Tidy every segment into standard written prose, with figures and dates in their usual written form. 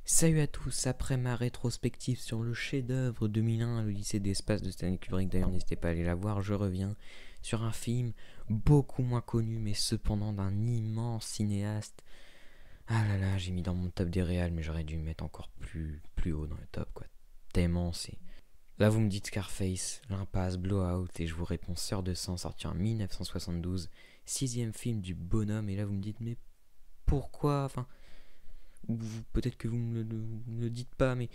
Salut à tous, après ma rétrospective sur le chef-d'œuvre 2001, l'Odyssée d'espace de Stanley Kubrick, d'ailleurs n'hésitez pas à aller la voir, je reviens sur un film beaucoup moins connu mais cependant d'un immense cinéaste. Ah là là, j'ai mis dans mon top des réals mais j'aurais dû me mettre encore plus haut dans le top quoi. Tellement c'est... Là vous me dites Scarface, L'Impasse, Blowout et je vous réponds Sœur de sang sorti en 1972, sixième film du bonhomme et là vous me dites mais pourquoi, enfin... Ou peut-être que vous me le dites pas, mais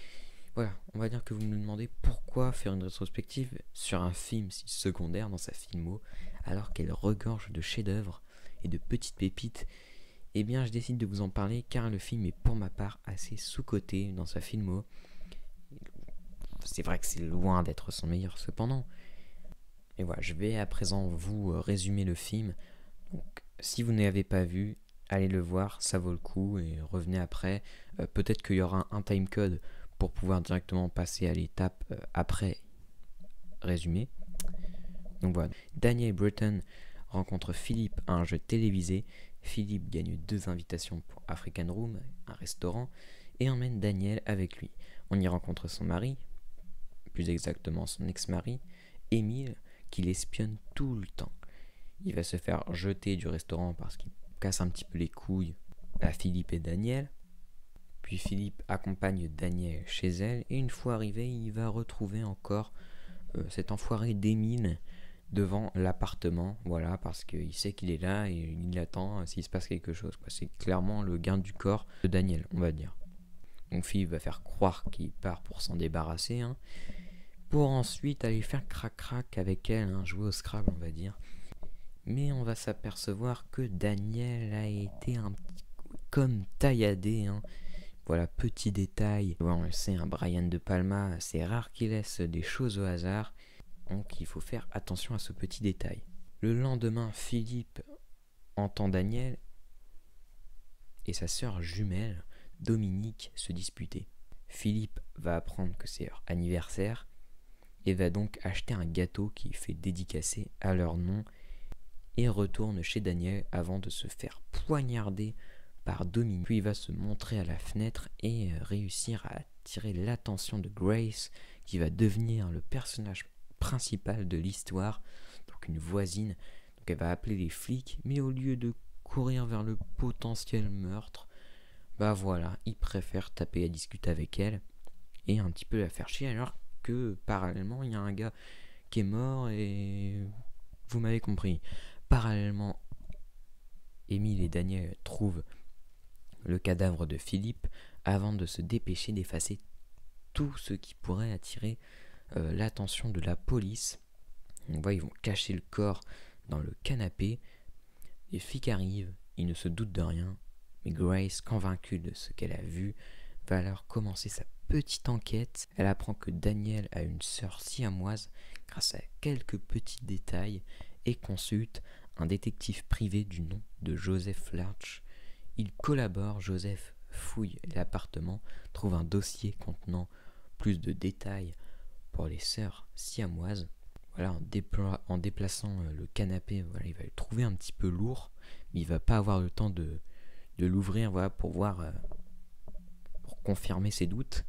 voilà, on va dire que vous me demandez pourquoi faire une rétrospective sur un film si secondaire dans sa filmo, alors qu'elle regorge de chefs-d'œuvre et de petites pépites. Eh bien, je décide de vous en parler car le film est pour ma part assez sous-coté dans sa filmo. C'est vrai que c'est loin d'être son meilleur cependant. Et voilà, je vais à présent vous résumer le film. Donc, si vous ne l'avez pas vu, allez le voir, ça vaut le coup et revenez après. Peut-être qu'il y aura un timecode pour pouvoir directement passer à l'étape après résumé. Donc voilà, Daniel Breton rencontre Philippe à un jeu télévisé. Philippe gagne 2 invitations pour African Room, un restaurant, et emmène Daniel avec lui. On y rencontre son mari, plus exactement son ex-mari, Émile, qui l'espionne tout le temps. Il va se faire jeter du restaurant parce qu'il casse un petit peu les couilles à Philippe et Daniel. Puis Philippe accompagne Daniel chez elle et une fois arrivé, il va retrouver encore cet enfoiré d'Émile devant l'appartement, voilà, parce qu'il sait qu'il est là et il attend s'il se passe quelque chose. C'est clairement le gain du corps de Daniel, on va dire. Donc Philippe va faire croire qu'il part pour s'en débarrasser, pour ensuite aller faire crac-crac avec elle, jouer au Scrabble, on va dire. Mais on va s'apercevoir que Daniel a été un petit comme tailladé. Voilà, petit détail. Ouais, on le sait, Brian De Palma, c'est rare qu'il laisse des choses au hasard. Donc il faut faire attention à ce petit détail. Le lendemain, Philippe entend Daniel et sa sœur jumelle, Dominique, se disputer. Philippe va apprendre que c'est leur anniversaire et va donc acheter un gâteau qui fait dédicacer à leur nom et retourne chez Daniel avant de se faire poignarder par Dominique. Puis il va se montrer à la fenêtre et réussir à attirer l'attention de Grace, qui va devenir le personnage principal de l'histoire, donc une voisine. Donc elle va appeler les flics, mais au lieu de courir vers le potentiel meurtre, bah voilà, il préfère taper à discuter avec elle et un petit peu la faire chier, alors que parallèlement il y a un gars qui est mort et vous m'avez compris. Parallèlement, Émile et Daniel trouvent le cadavre de Philippe avant de se dépêcher d'effacer tout ce qui pourrait attirer l'attention de la police. On voit, ils vont cacher le corps dans le canapé. Les flics arrivent, ils ne se doutent de rien, mais Grace, convaincue de ce qu'elle a vu, va alors commencer sa petite enquête. Elle apprend que Daniel a une sœur siamoise grâce à quelques petits détails et consulte un détective privé du nom de Joseph Larch. Il collabore, Joseph fouille l'appartement, trouve un dossier contenant plus de détails pour les sœurs siamoises. Voilà, en déplaçant le canapé, voilà, il va le trouver un petit peu lourd, mais il va pas avoir le temps de l'ouvrir, voilà, pour voir, pour confirmer ses doutes.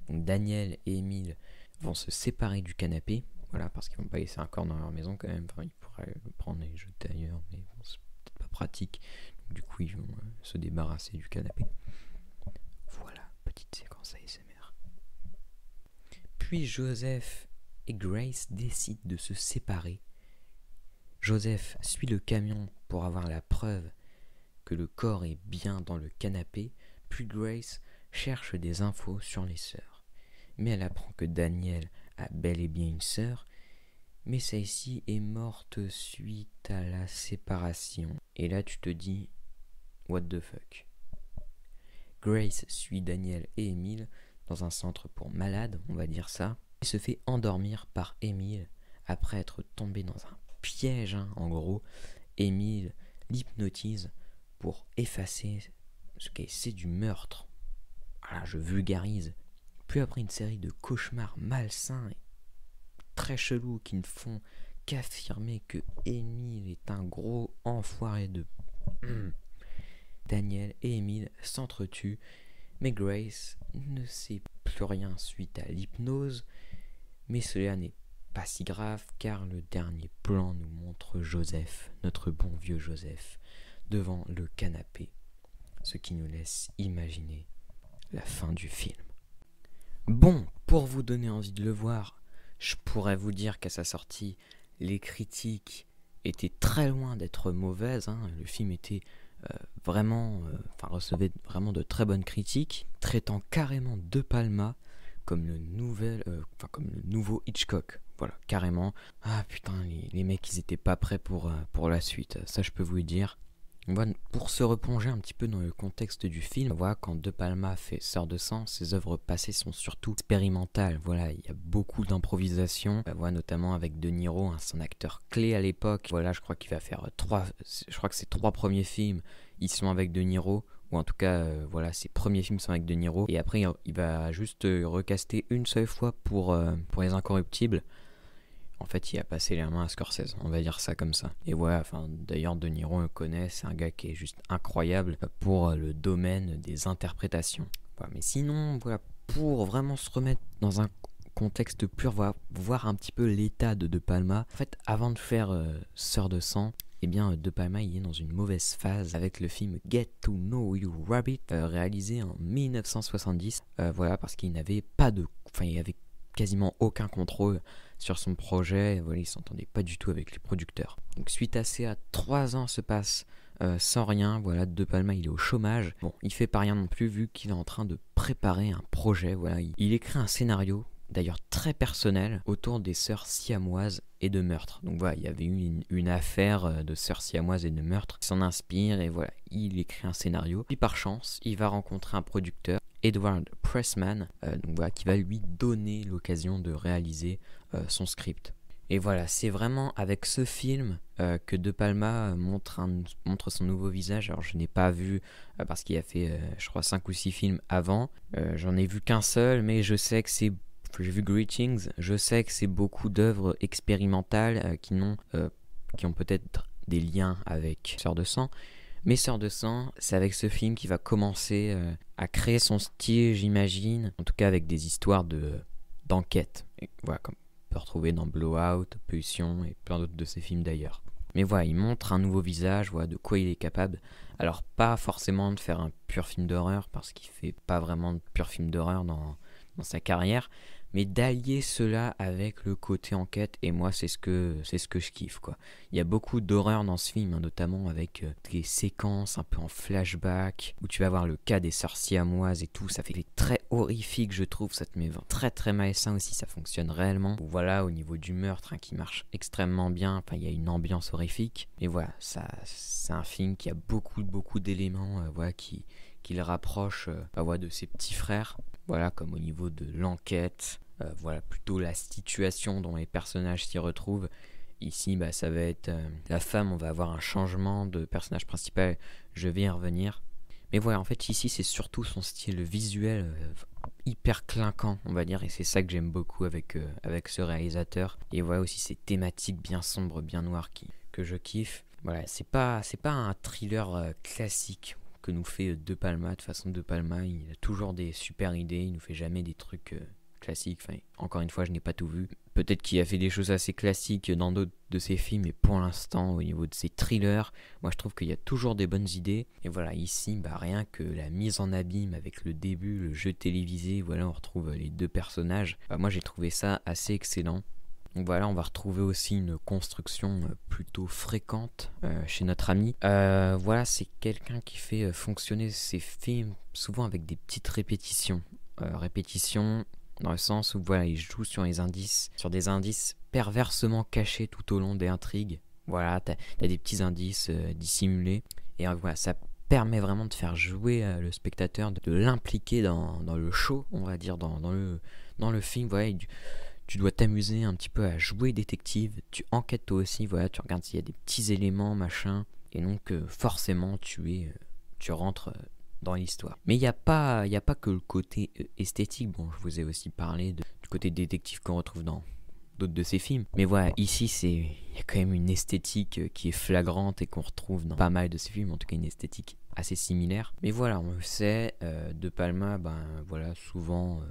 Donc Daniel et Émile vont se séparer du canapé, voilà, parce qu'ils vont pas laisser un corps dans leur maison quand même. Enfin, ils pourraient le prendre et le jeter ailleurs, mais bon, c'est peut-être pas pratique. Donc, du coup, ils vont se débarrasser du canapé. Voilà, petite séquence ASMR. Puis Joseph et Grace décident de se séparer. Joseph suit le camion pour avoir la preuve que le corps est bien dans le canapé, puis Grace cherche des infos sur les sœurs. Mais elle apprend que Daniel a bel et bien une sœur, mais celle-ci est morte suite à la séparation. Et là tu te dis, what the fuck. Grace suit Daniel et Émile dans un centre pour malades, on va dire ça, et se fait endormir par Émile après être tombé dans un piège, en gros. Émile l'hypnotise pour effacer ce qu'elle sait du meurtre. Voilà, je vulgarise. Puis après une série de cauchemars malsains et très chelous qui ne font qu'affirmer que Émile est un gros enfoiré de... Daniel et Émile s'entretuent, Mais Grace ne sait plus rien suite à l'hypnose, mais cela n'est pas si grave car le dernier plan nous montre Joseph, notre bon vieux Joseph, devant le canapé, ce qui nous laisse imaginer la fin du film. Bon, pour vous donner envie de le voir, je pourrais vous dire qu'à sa sortie, les critiques étaient très loin d'être mauvaises, Le film était recevait vraiment de très bonnes critiques, traitant carrément De Palma comme le nouveau Hitchcock. Voilà, carrément. Ah putain, les mecs, ils étaient pas prêts pour la suite. Ça, je peux vous le dire. Voilà, pour se replonger un petit peu dans le contexte du film, voilà, quand De Palma fait Sœur de sang, ses œuvres passées sont surtout expérimentales. Voilà, il y a beaucoup d'improvisation, voilà, notamment avec De Niro, son acteur clé à l'époque. Voilà, je crois qu'il va faire je crois que ses 3 premiers films, ils sont avec De Niro, ou en tout cas, voilà, ses premiers films sont avec De Niro. Et après, il va juste recaster une seule fois pour Les Incorruptibles. En fait, il a passé les mains à Scorsese, on va dire ça comme ça. Et voilà, d'ailleurs, De Niro, on le connaît, c'est un gars qui est juste incroyable pour le domaine des interprétations. Voilà, mais sinon, voilà, pour vraiment se remettre dans un contexte pur, voilà, voir un petit peu l'état de Palma. En fait, avant de faire Sœur de sang, eh bien, De Palma, il est dans une mauvaise phase avec le film Get to Know You Rabbit, réalisé en 1970. Voilà, parce qu'il n'avait pas de... Enfin, il y avait quasiment aucun contrôle sur son projet, voilà, il s'entendait pas du tout avec les producteurs. Donc suite à ça, 3 ans se passent sans rien, voilà, De Palma il est au chômage. Bon, il fait pas rien non plus vu qu'il est en train de préparer un projet, voilà, il écrit un scénario, d'ailleurs très personnel, autour des sœurs siamoises et de meurtre. Donc voilà, il y avait eu une affaire de sœurs siamoises et de meurtre, il s'en inspire et voilà, il écrit un scénario. Puis par chance, il va rencontrer un producteur, Edward Pressman, donc voilà, qui va lui donner l'occasion de réaliser son script. Et voilà, c'est vraiment avec ce film que De Palma montre son nouveau visage. Alors je n'ai pas vu, parce qu'il a fait, je crois, 5 ou 6 films avant. J'en ai vu qu'un seul, mais je sais que c'est... J'ai vu Greetings, je sais que c'est beaucoup d'œuvres expérimentales qui ont peut-être des liens avec Sœur de sang. Mais Sœur de sang, c'est avec ce film qu'il va commencer à créer son style, j'imagine. En tout cas avec des histoires d'enquête. Et voilà, comme on peut retrouver dans Blowout, Pulsion et plein d'autres de ses films d'ailleurs. Mais voilà, il montre un nouveau visage, voilà de quoi il est capable. Alors pas forcément de faire un pur film d'horreur, parce qu'il fait pas vraiment de pur film d'horreur dans sa carrière, mais d'allier cela avec le côté enquête, et moi c'est ce que je kiffe, quoi. Il y a beaucoup d'horreur dans ce film, notamment avec des séquences un peu en flashback, où tu vas voir le cas des sœurs siamoises et tout, ça fait très horrifique, je trouve, ça te met très très malsain aussi, ça fonctionne réellement. Voilà, au niveau du meurtre, qui marche extrêmement bien, enfin il y a une ambiance horrifique, et voilà, c'est un film qui a beaucoup d'éléments, voilà, qui le rapproche de ses petits frères, voilà, comme au niveau de l'enquête, voilà, plutôt la situation dont les personnages s'y retrouvent. Ici, ça va être la femme, on va avoir un changement de personnage principal, je vais y revenir. Mais voilà, en fait, ici, c'est surtout son style visuel hyper clinquant, on va dire, et c'est ça que j'aime beaucoup avec ce réalisateur. Et voilà aussi ces thématiques bien sombres, bien noires que je kiffe. Voilà, c'est pas un thriller classique que nous fait De Palma. De toute façon, De Palma, il a toujours des super idées, il nous fait jamais des trucs classiques. Enfin, encore une fois, je n'ai pas tout vu. Peut-être qu'il a fait des choses assez classiques dans d'autres de ses films, mais pour l'instant, au niveau de ses thrillers, moi je trouve qu'il y a toujours des bonnes idées. Et voilà, ici, rien que la mise en abîme avec le début, le jeu télévisé, voilà, on retrouve les 2 personnages. Moi j'ai trouvé ça assez excellent. Donc voilà, on va retrouver aussi une construction plutôt fréquente chez notre ami. Voilà, c'est quelqu'un qui fait fonctionner ses films souvent avec des petites répétitions. Répétitions dans le sens où voilà, il joue sur des indices perversement cachés tout au long des intrigues. Voilà, t'as des petits indices dissimulés. Et voilà, ça permet vraiment de faire jouer le spectateur, de l'impliquer dans le show, on va dire, dans le film. Voilà, tu dois t'amuser un petit peu à jouer détective, tu enquêtes toi aussi, voilà, tu regardes s'il y a des petits éléments, machin, et donc forcément tu rentres dans l'histoire. Mais il n'y a pas que le côté esthétique. Bon, je vous ai aussi parlé du côté détective qu'on retrouve dans d'autres de ses films. Mais voilà, ici il y a quand même une esthétique qui est flagrante et qu'on retrouve dans pas mal de ses films, en tout cas une esthétique assez similaires. Mais voilà, on le sait, De Palma, ben voilà, souvent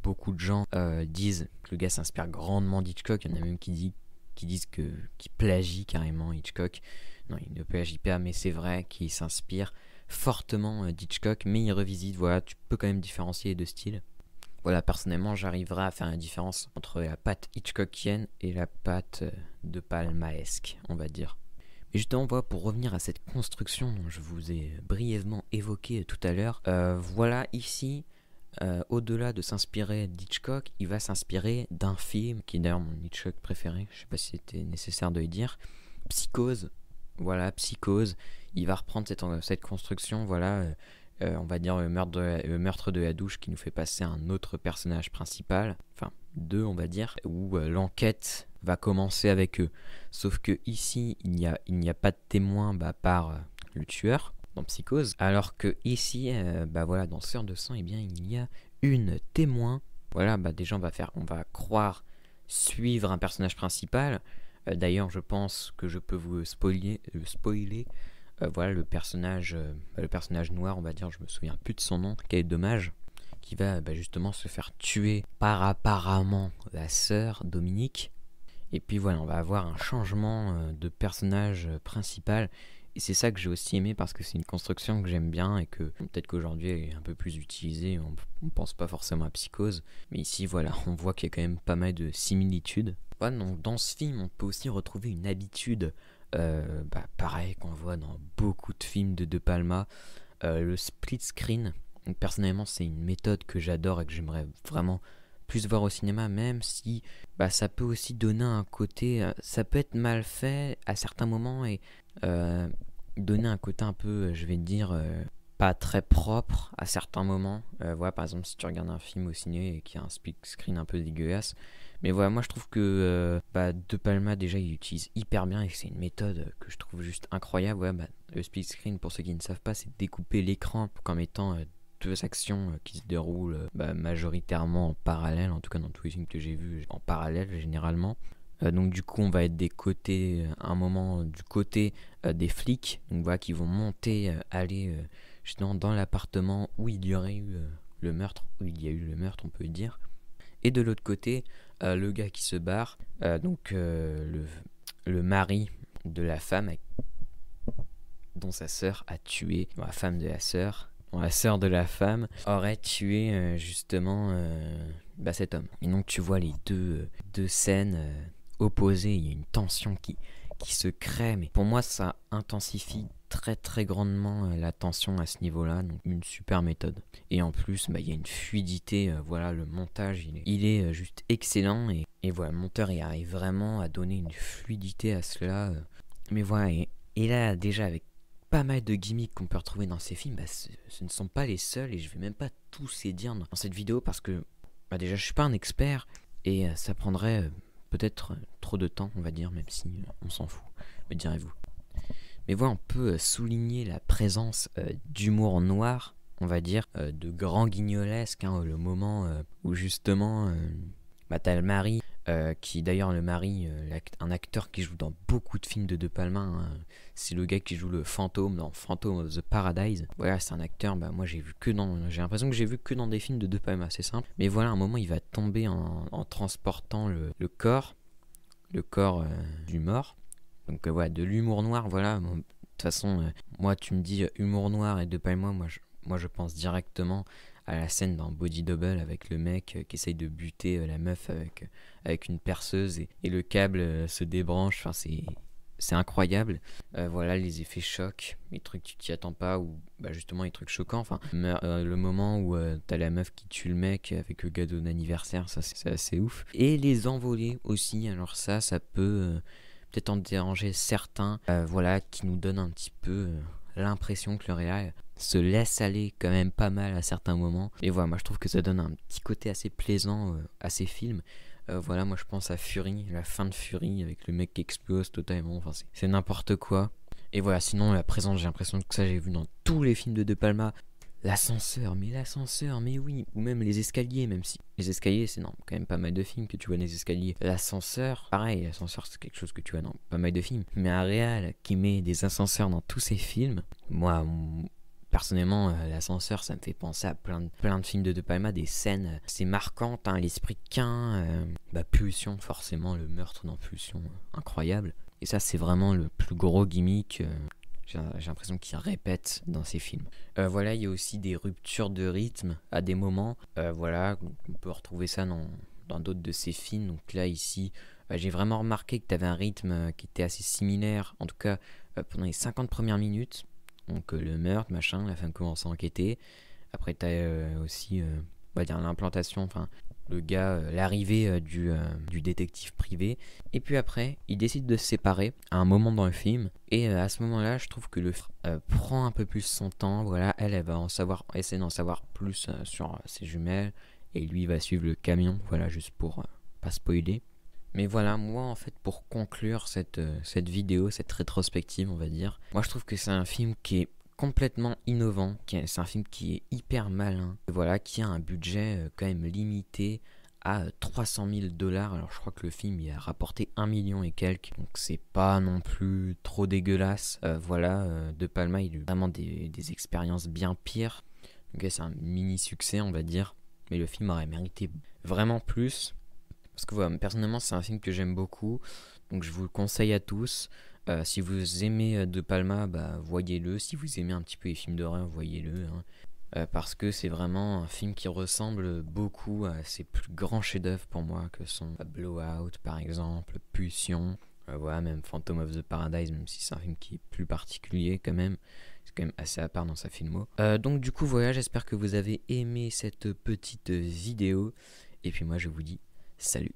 beaucoup de gens disent que le gars s'inspire grandement d'Hitchcock. Il y en a même qui disent qu'il plagie carrément Hitchcock. Non, il ne plagie pas, mais c'est vrai qu'il s'inspire fortement d'Hitchcock, mais il revisite. Voilà, tu peux quand même différencier les deux styles. Voilà, personnellement, j'arriverai à faire la différence entre la patte Hitchcockienne et la patte De Palmaesque, on va dire. Et justement, voilà, pour revenir à cette construction dont je vous ai brièvement évoqué tout à l'heure, voilà, ici, au-delà de s'inspirer d'Hitchcock, il va s'inspirer d'un film qui est d'ailleurs mon Hitchcock préféré, je sais pas si c'était nécessaire de le dire, Psychose. Voilà, Psychose. Il va reprendre cette construction, voilà, on va dire le meurtre de la douche qui nous fait passer à un autre personnage principal, enfin deux on va dire, où l'enquête va commencer avec eux. Sauf que ici, il n'y a pas de témoin par le tueur dans Psychose, alors que ici, voilà, dans Sœur de sang, eh bien, il y a une témoin. Voilà, déjà on va croire suivre un personnage principal. D'ailleurs, je pense que je peux vous spoiler. Voilà le personnage noir, on va dire, je me souviens plus de son nom, quel dommage, qui va justement se faire tuer par apparemment la sœur Dominique. Et puis voilà, on va avoir un changement de personnage principal. Et c'est ça que j'ai aussi aimé parce que c'est une construction que j'aime bien et que peut-être qu'aujourd'hui elle est un peu plus utilisée. On pense pas forcément à Psychose. Mais ici, voilà, on voit qu'il y a quand même pas mal de similitudes. Voilà, donc dans ce film, on peut aussi retrouver une habitude, pareil qu'on voit dans beaucoup de films de Palma, le split screen. Donc, personnellement, c'est une méthode que j'adore et que j'aimerais vraiment plus voir au cinéma, même si ça peut aussi donner un côté, ça peut être mal fait à certains moments et donner un côté un peu, je vais dire, pas très propre à certains moments. Voilà, par exemple, si tu regardes un film au ciné et qu'il y a un split screen un peu dégueulasse. Mais voilà, moi je trouve que De Palma, déjà, il utilise hyper bien et c'est une méthode que je trouve juste incroyable. Ouais, le split screen, pour ceux qui ne savent pas, c'est découper l'écran comme étant deux actions qui se déroulent majoritairement en parallèle, en tout cas dans tous les films que j'ai vus en parallèle généralement. Donc du coup on va être des côtés, un moment du côté des flics, donc voilà, qui vont monter, aller justement dans l'appartement où il y aurait eu le meurtre, où il y a eu le meurtre on peut dire. Et de l'autre côté, le gars qui se barre, donc le mari de la femme dont sa sœur a tué, la femme de la sœur, la sœur de la femme aurait tué justement cet homme. Et donc tu vois les deux scènes opposées, il y a une tension qui se crée, mais pour moi ça intensifie très très grandement la tension à ce niveau-là, donc une super méthode. Et en plus, il y a une fluidité, voilà, le montage, il est juste excellent, et voilà, le monteur il arrive vraiment à donner une fluidité à cela. Mais voilà, et là déjà avec pas mal de gimmicks qu'on peut retrouver dans ces films, ce ne sont pas les seuls, et je vais même pas tous les dire dans cette vidéo parce que déjà je suis pas un expert et ça prendrait peut-être trop de temps, on va dire, même si on s'en fout, me direz-vous. Mais voilà, on peut souligner la présence d'humour noir, on va dire, de grand guignolesque, le moment où justement t'as le mari, qui d'ailleurs le mari, un acteur qui joue dans beaucoup de films de De Palma, c'est le gars qui joue le fantôme dans Phantom of the Paradise. Voilà, c'est un acteur, moi j'ai l'impression que j'ai vu que dans des films de De Palma, c'est simple. Mais voilà, à un moment il va tomber en transportant le corps du mort. Donc voilà, de l'humour noir, voilà. De toute façon, moi tu me dis humour noir et De Palma, moi je pense directement à la scène dans Body Double avec le mec qui essaye de buter la meuf avec une perceuse et le câble se débranche. Enfin, c'est incroyable. Voilà, les effets chocs, les trucs tu t'y attends pas, ou justement les trucs choquants. Enfin, le moment où t'as la meuf qui tue le mec avec le gâteau d'anniversaire, ça c'est assez ouf. Et les envolées aussi, alors ça peut peut-être en déranger certains, voilà, qui nous donne un petit peu l'impression que le réal se laisse aller quand même pas mal à certains moments. Et voilà, moi je trouve que ça donne un petit côté assez plaisant à ces films. Voilà, moi je pense à Fury, la fin de Fury avec le mec qui explose totalement, enfin c'est n'importe quoi. Et voilà, sinon la présence, j'ai l'impression que ça j'ai vu dans tous les films de Palma. L'ascenseur, mais oui. Ou même les escaliers, même si les escaliers, c'est quand même pas mal de films que tu vois dans les escaliers. L'ascenseur, pareil, l'ascenseur c'est quelque chose que tu vois dans pas mal de films. Mais un réal qui met des ascenseurs dans tous ses films, moi Personnellement, l'ascenseur, ça me fait penser à plein de films de Palma, des scènes assez marquantes, hein, l'esprit qu'un, Pulsion, forcément, le meurtre dans Pulsion, incroyable. Et ça, c'est vraiment le plus gros gimmick. J'ai l'impression qu'il répète dans ses films. Voilà, il y a aussi des ruptures de rythme à des moments. Voilà, on peut retrouver ça dans d'autres de ses films. Donc là, ici, j'ai vraiment remarqué que tu avais un rythme qui était assez similaire, en tout cas pendant les 50 premières minutes. Donc le meurtre, machin, la femme commence à enquêter. Après, tu as aussi, on va dire, l'implantation, enfin, le gars, l'arrivée du détective privé. Et puis après, ils décident de se séparer à un moment dans le film. Et à ce moment-là, je trouve que le film prend un peu plus son temps. Voilà, elle va essayer d'en savoir plus sur ses jumelles. Et lui, il va suivre le camion. Voilà, juste pour pas spoiler. Mais voilà, moi, en fait, pour conclure cette vidéo, cette rétrospective, on va dire, moi, je trouve que c'est un film qui est complètement innovant, c'est un film qui est hyper malin, voilà, qui a un budget quand même limité à 300 000 $. Alors je crois que le film il a rapporté 1 million et quelques, donc c'est pas non plus trop dégueulasse. Voilà, De Palma il a eu vraiment des expériences bien pires, donc c'est un mini succès on va dire, mais le film aurait mérité vraiment plus, parce que voilà, personnellement c'est un film que j'aime beaucoup, donc je vous le conseille à tous. Si vous aimez De Palma, voyez-le. Si vous aimez un petit peu les films d'horreur, voyez-le. Hein. Parce que c'est vraiment un film qui ressemble beaucoup à ses plus grands chefs-d'œuvre pour moi, que sont Blowout par exemple, Pulsion, voilà, même Phantom of the Paradise, même si c'est un film qui est plus particulier quand même. C'est quand même assez à part dans sa filmo. Donc du coup voilà, j'espère que vous avez aimé cette petite vidéo. Et puis moi je vous dis salut.